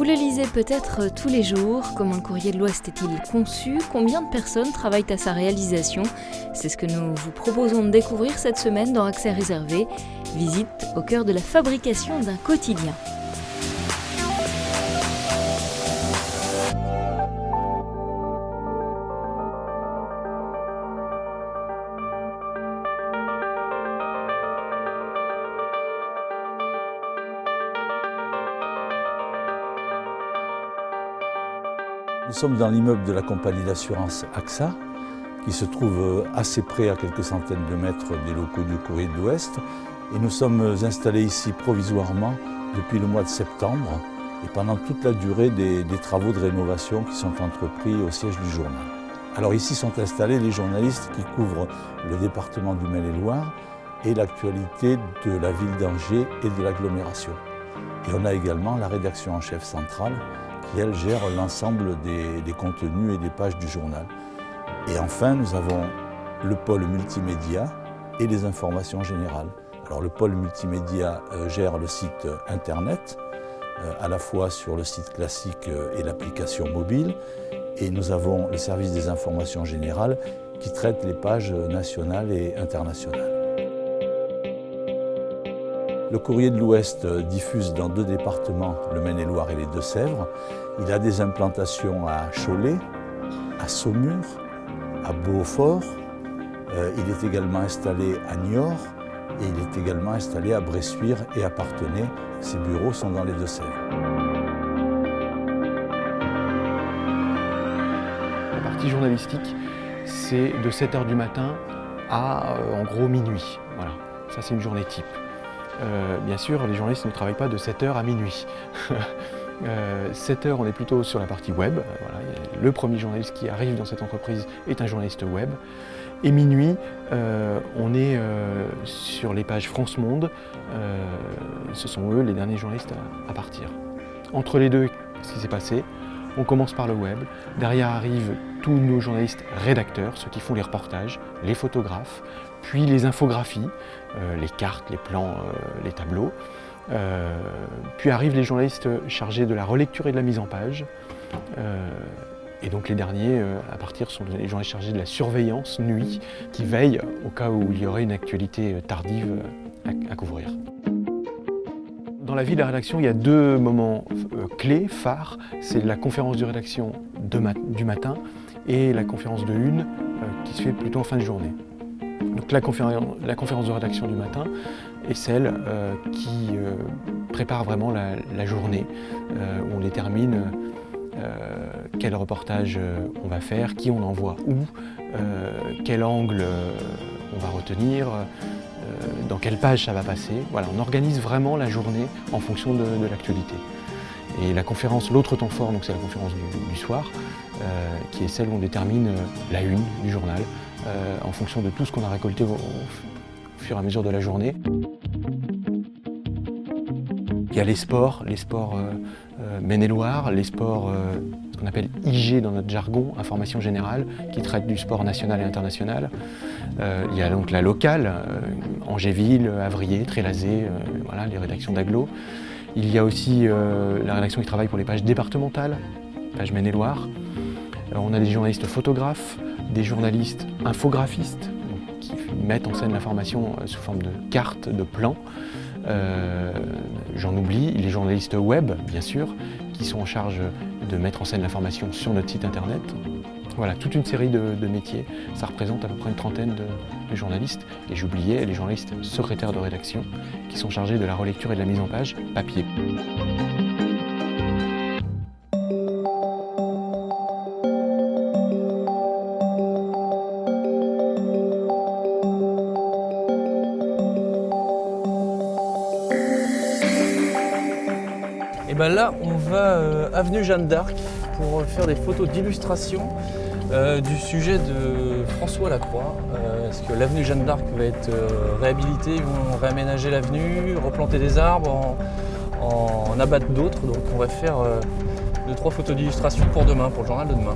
Vous le lisez peut-être tous les jours. Comment le Courrier de l'Ouest est-il conçu? Combien de personnes travaillent à sa réalisation? C'est ce que nous vous proposons de découvrir cette semaine dans Accès réservé. Visite au cœur de la fabrication d'un quotidien. Nous sommes dans l'immeuble de la compagnie d'assurance AXA, qui se trouve assez près, à quelques centaines de mètres des locaux du Courrier de l'Ouest. Et nous sommes installés ici provisoirement depuis le mois de septembre et pendant toute la durée des travaux de rénovation qui sont entrepris au siège du journal. Alors ici sont installés les journalistes qui couvrent le département du Maine-et-Loire et l'actualité de la ville d'Angers et de l'agglomération. Et on a également la rédaction en chef centrale qui, elle, gère l'ensemble des contenus et des pages du journal. Et enfin, nous avons le pôle multimédia et les informations générales. Alors le pôle multimédia gère le site internet, à la fois sur le site classique et l'application mobile. Et nous avons le service des informations générales qui traite les pages nationales et internationales. Le Courrier de l'Ouest diffuse dans 2 départements, le Maine-et-Loire et les Deux-Sèvres. Il a des implantations à Cholet, à Saumur, à Beaufort. Il est également installé à Niort et il est également installé à Bressuire et à Parthenay. Ses bureaux sont dans les Deux-Sèvres. La partie journalistique, c'est de 7h du matin à en gros minuit. Voilà, ça c'est une journée type. Bien sûr, les journalistes ne travaillent pas de 7h à minuit. 7h, on est plutôt sur la partie web. Voilà, le premier journaliste qui arrive dans cette entreprise est un journaliste web. Et minuit, on est sur les pages France Monde. Ce sont eux les derniers journalistes à partir. Entre les deux, ce qui s'est passé, on commence par le web. Derrière arrivent tous nos journalistes rédacteurs, ceux qui font les reportages, les photographes, puis les infographies, les cartes, les plans, les tableaux. Puis arrivent les journalistes chargés de la relecture et de la mise en page. Et donc les derniers, à partir, sont les journalistes chargés de la surveillance nuit, qui veillent au cas où il y aurait une actualité tardive à couvrir. Dans la vie de la rédaction, il y a 2 moments clés, phares. C'est la conférence de rédaction du matin et la conférence de une qui se fait plutôt en fin de journée. Donc la conférence de rédaction du matin est celle qui prépare vraiment la journée, où on détermine quel reportage on va faire, qui on envoie où, quel angle on va retenir, dans quelle page ça va passer. Voilà, on organise vraiment la journée en fonction de l'actualité. Et la conférence, l'autre temps fort, donc c'est la conférence du soir, qui est celle où on détermine la une du journal, en fonction de tout ce qu'on a récolté au fur et à mesure de la journée. Il y a les sports Maine-et-Loire, les sports, ce qu'on appelle IG dans notre jargon, information générale, qui traite du sport national et international. Il y a donc la locale, Angéville, Avrier, Trélazé, voilà, les rédactions d'agglo. Il y a aussi la rédaction qui travaille pour les pages départementales, pages Maine-et-Loire. On a des journalistes photographes, des journalistes infographistes, donc, qui mettent en scène l'information sous forme de cartes, de plans. J'en oublie, les journalistes web, bien sûr, qui sont en charge de mettre en scène l'information sur notre site internet. Voilà, toute une série de métiers. Ça représente à peu près une trentaine de journalistes. Et j'oubliais les journalistes secrétaires de rédaction qui sont chargés de la relecture et de la mise en page papier. Et bien là, on va avenue Jeanne d'Arc pour faire des photos d'illustration du sujet de François Lacroix. Parce que l'avenue Jeanne d'Arc va être réhabilitée, ils vont réaménager l'avenue, replanter des arbres, en abattre d'autres. Donc on va faire 2-3 photos d'illustration pour demain, pour le journal de demain.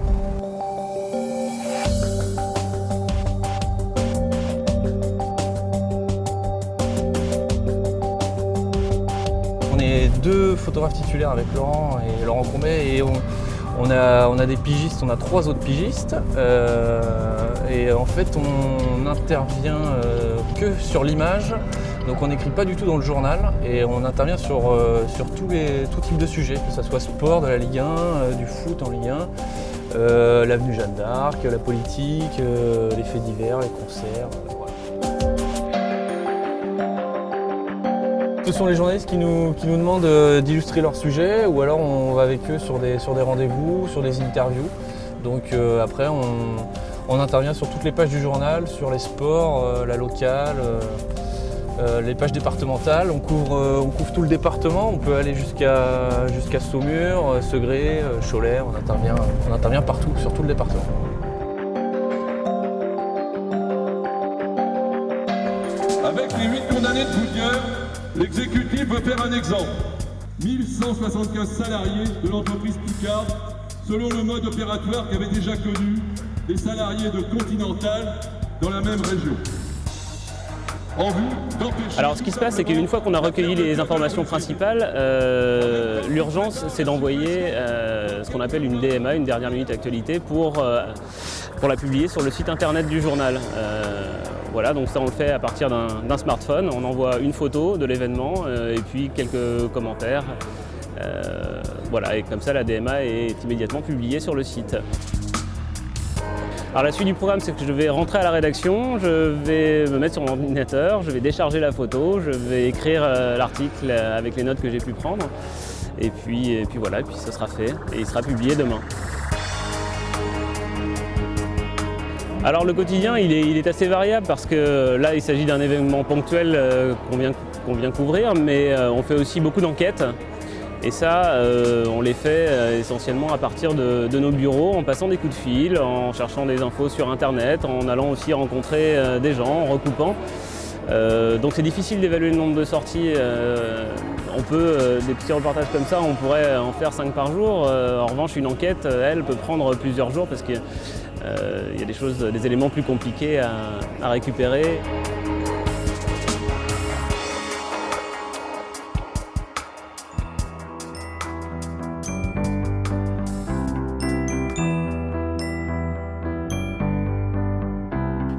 On est est 2 photographes titulaires avec Laurent et Laurent Combet, et on a des pigistes, on a 3 autres pigistes, et en fait on n'intervient que sur l'image, donc on n'écrit pas du tout dans le journal, et on intervient sur tout type de sujet, que ce soit sport, de la Ligue 1, du foot en Ligue 1, l'avenue Jeanne d'Arc, la politique, les faits divers, les concerts, voilà. Ce sont les journalistes qui nous demandent d'illustrer leur sujet, ou alors on va avec eux sur des rendez-vous, sur des interviews. Donc après on intervient sur toutes les pages du journal, sur les sports, la locale, les pages départementales. On couvre tout le département, on peut aller jusqu'à Saumur, Segré, Cholet, on intervient partout, sur tout le département. Avec les 8 condamnés de Boudieuvre, l'exécutif veut faire un exemple. 1175 salariés de l'entreprise Picard, selon le mode opératoire qu'avaient déjà connu les salariés de Continental dans la même région. En vue d'empêcher... Alors ce qui se passe, c'est qu'une fois qu'on a recueilli les informations principales, l'urgence c'est d'envoyer ce qu'on appelle une DMA, une dernière minute actualité, pour la publier sur le site internet du journal. Voilà, donc ça on le fait à partir d'un smartphone, on envoie une photo de l'événement et puis quelques commentaires. Voilà, et comme ça la DMA est immédiatement publiée sur le site. Alors la suite du programme, c'est que je vais rentrer à la rédaction, je vais me mettre sur mon ordinateur, je vais décharger la photo, je vais écrire l'article avec les notes que j'ai pu prendre, et puis voilà, et puis ça sera fait et il sera publié demain. Alors le quotidien, il est assez variable parce que là, il s'agit d'un événement ponctuel qu'on vient couvrir, mais on fait aussi beaucoup d'enquêtes. Et ça, on les fait essentiellement à partir de nos bureaux, en passant des coups de fil, en cherchant des infos sur Internet, en allant aussi rencontrer des gens, en recoupant. Donc c'est difficile d'évaluer le nombre de sorties. On peut, des petits reportages comme ça, on pourrait en faire 5 par jour. En revanche, une enquête, elle, peut prendre plusieurs jours parce qu'il y a des éléments plus compliqués à récupérer.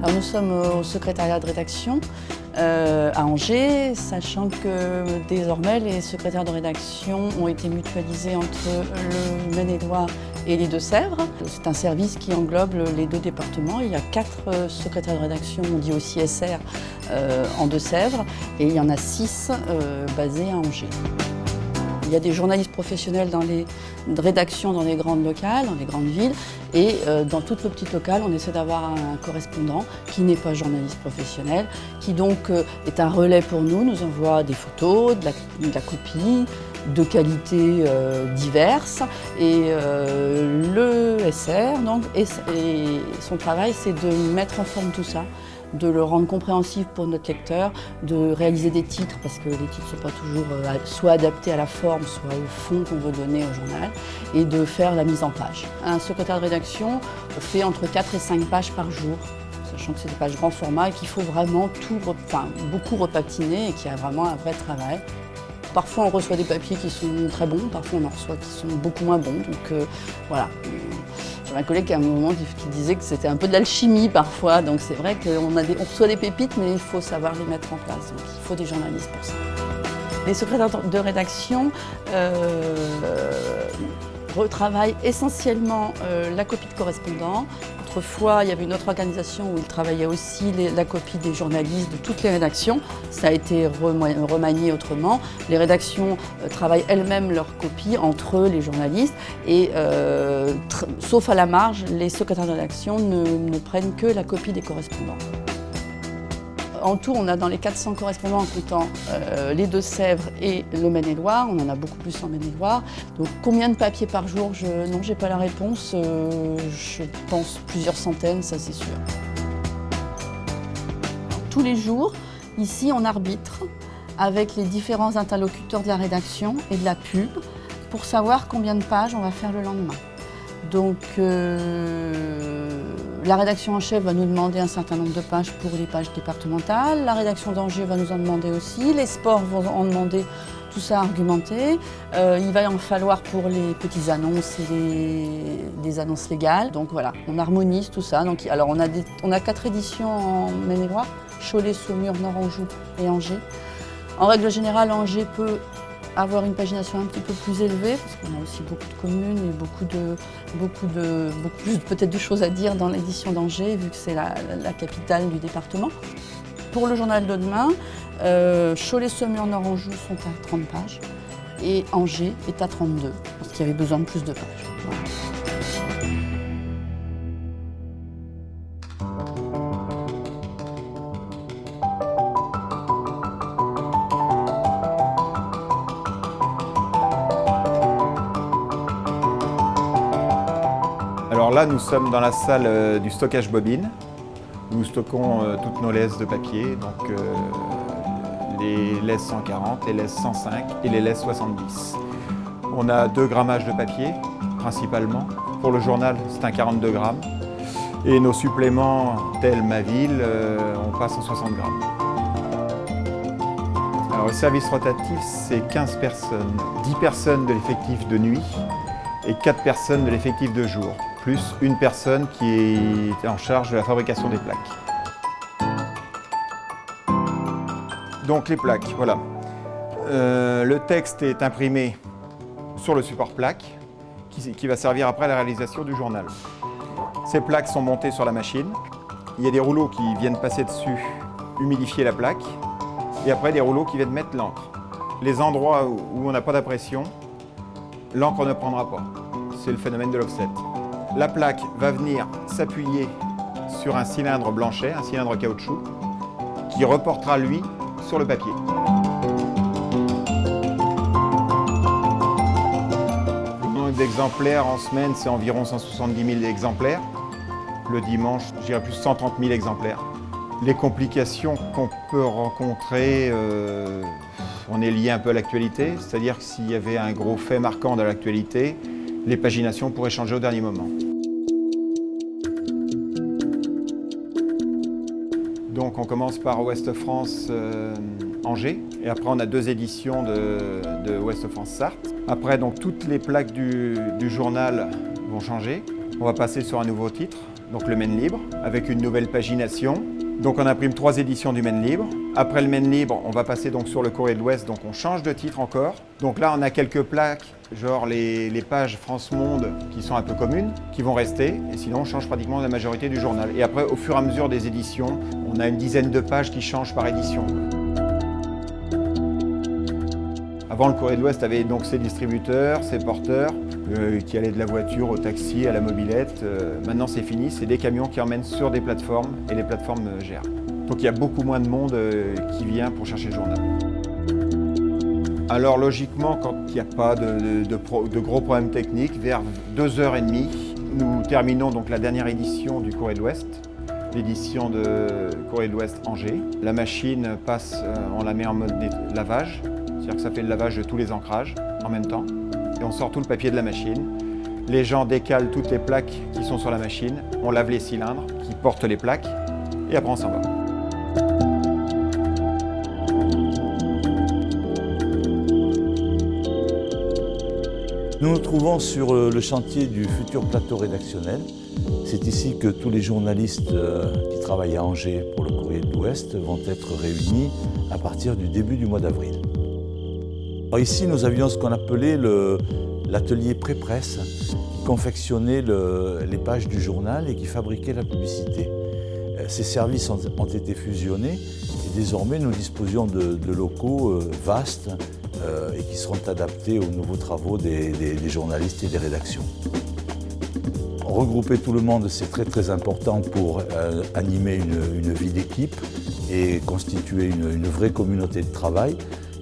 Alors nous sommes au secrétariat de rédaction à Angers, sachant que désormais les secrétaires de rédaction ont été mutualisés entre le Maine-et-Loire et les Deux-Sèvres. C'est un service qui englobe les 2 départements. Il y a 4 secrétaires de rédaction, on dit aussi SR, en Deux-Sèvres, et il y en a 6 basés à Angers. Il y a des journalistes professionnels dans les rédactions dans les grandes locales, dans les grandes villes, et dans toutes les petites locales, on essaie d'avoir un correspondant qui n'est pas journaliste professionnel, qui donc est un relais pour nous envoie des photos, de la copie, de qualités diverses, et le SR, donc, et son travail, c'est de mettre en forme tout ça, de le rendre compréhensible pour notre lecteur, de réaliser des titres, parce que les titres ne sont pas toujours soit adaptés à la forme, soit au fond qu'on veut donner au journal, et de faire la mise en page. Un secrétaire de rédaction fait entre 4 et 5 pages par jour, sachant que c'est des pages grand format et qu'il faut vraiment beaucoup repatiner et qu'il y a vraiment un vrai travail. Parfois on reçoit des papiers qui sont très bons, parfois on en reçoit qui sont beaucoup moins bons, donc voilà. J'avais un collègue qui à un moment qui disait que c'était un peu de l'alchimie parfois, donc c'est vrai qu'on reçoit des pépites, mais il faut savoir les mettre en place, donc il faut des journalistes pour ça. Les secrétaires de rédaction retravaillent essentiellement la copie de correspondant. Autrefois, il y avait une autre organisation où ils travaillaient aussi la copie des journalistes de toutes les rédactions. Ça a été remanié autrement. Les rédactions travaillent elles-mêmes leur copie entre eux, les journalistes, et sauf à la marge, les secrétaires de rédaction ne prennent que la copie des correspondants. En tout, on a dans les 400 correspondants en comptant les Deux-Sèvres et le Maine-et-Loire. On en a beaucoup plus en Maine-et-Loire. Donc combien de papiers par jour? Non, j'ai pas la réponse. Je pense plusieurs centaines, ça c'est sûr. Tous les jours, ici, on arbitre avec les différents interlocuteurs de la rédaction et de la pub pour savoir combien de pages on va faire le lendemain. Donc La rédaction en chef va nous demander un certain nombre de pages pour les pages départementales. La rédaction d'Angers va nous en demander aussi. Les sports vont en demander, tout ça argumenté. Il va en falloir pour les petites annonces et des annonces légales. Donc voilà, on harmonise tout ça. Donc, alors on a 4 éditions en Maine-et-Loire, Cholet, Saumur, Nord-Anjou et Angers. En règle générale, Angers peut avoir une pagination un petit peu plus élevée, parce qu'on a aussi beaucoup de communes et beaucoup plus peut-être de choses à dire dans l'édition d'Angers, vu que c'est la capitale du département. Pour le journal de demain, Cholet, Saumur, Nord-Anjou sont à 30 pages et Angers est à 32, parce qu'il y avait besoin de plus de pages. Voilà. Alors là, nous sommes dans la salle du stockage bobine. Nous stockons toutes nos laises de papier, donc les laises 140, les laises 105 et les laises 70. On a 2 grammages de papier, principalement. Pour le journal, c'est un 42 grammes. Et nos suppléments, tels Ma Ville, on passe en 60 grammes. Alors, le service rotatif, c'est 15 personnes. 10 personnes de l'effectif de nuit et 4 personnes de l'effectif de jour, plus une personne qui est en charge de la fabrication des plaques. Donc les plaques, voilà. Le texte est imprimé sur le support plaque qui va servir après à la réalisation du journal. Ces plaques sont montées sur la machine. Il y a des rouleaux qui viennent passer dessus, humidifier la plaque, et après des rouleaux qui viennent mettre l'encre. Les endroits où on n'a pas d'impression, l'encre ne prendra pas. C'est le phénomène de l'offset. La plaque va venir s'appuyer sur un cylindre blanchet, un cylindre caoutchouc, qui reportera lui sur le papier. Le nombre d'exemplaires en semaine, c'est environ 170 000 exemplaires. Le dimanche, je dirais plus 130 000 exemplaires. Les complications qu'on peut rencontrer, on est lié un peu à l'actualité, c'est-à-dire que s'il y avait un gros fait marquant dans l'actualité, les paginations pourraient changer au dernier moment. Donc on commence par Ouest France Angers, et après on a 2 éditions de Ouest France Sarthe. Après, donc, toutes les plaques du journal vont changer. On va passer sur un nouveau titre, donc le Maine Libre, avec une nouvelle pagination. Donc on imprime 3 éditions du Maine Libre. Après le Maine Libre, on va passer donc sur le Courrier de l'Ouest, donc on change de titre encore. Donc là, on a quelques plaques, genre les pages France Monde, qui sont un peu communes, qui vont rester. Et sinon, on change pratiquement la majorité du journal. Et après, au fur et à mesure des éditions, on a une dizaine de pages qui changent par édition. Avant, le Courrier de l'Ouest avait donc ses distributeurs, ses porteurs, qui allaient de la voiture au taxi, à la mobilette. Maintenant, c'est fini, c'est des camions qui emmènent sur des plateformes et les plateformes gèrent. Donc il y a beaucoup moins de monde qui vient pour chercher le journal. Alors logiquement, quand il n'y a pas de gros problèmes techniques, vers 2h30, nous terminons donc la dernière édition du Courrier de l'Ouest, l'édition de Courrier de l'Ouest Angers. La machine passe, on la met en mode lavage, c'est-à-dire que ça fait le lavage de tous les ancrages en même temps. Et on sort tout le papier de la machine. Les gens décalent toutes les plaques qui sont sur la machine. On lave les cylindres qui portent les plaques et après on s'en va. Nous nous trouvons sur le chantier du futur plateau rédactionnel. C'est ici que tous les journalistes qui travaillent à Angers pour le Courrier de l'Ouest vont être réunis à partir du début du mois d'avril. Alors ici, nous avions ce qu'on appelait l'atelier pré-presse qui confectionnait les pages du journal et qui fabriquait la publicité. Ces services ont été fusionnés et désormais nous disposions de locaux vastes et qui seront adaptés aux nouveaux travaux des journalistes et des rédactions. Regrouper tout le monde, c'est très important pour animer une vie d'équipe et constituer une vraie communauté de travail.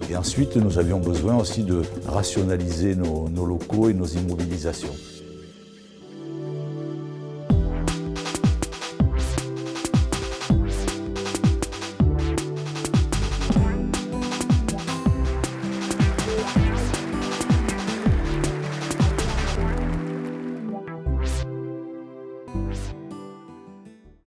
Et ensuite, nous avions besoin aussi de rationaliser nos locaux et nos immobilisations.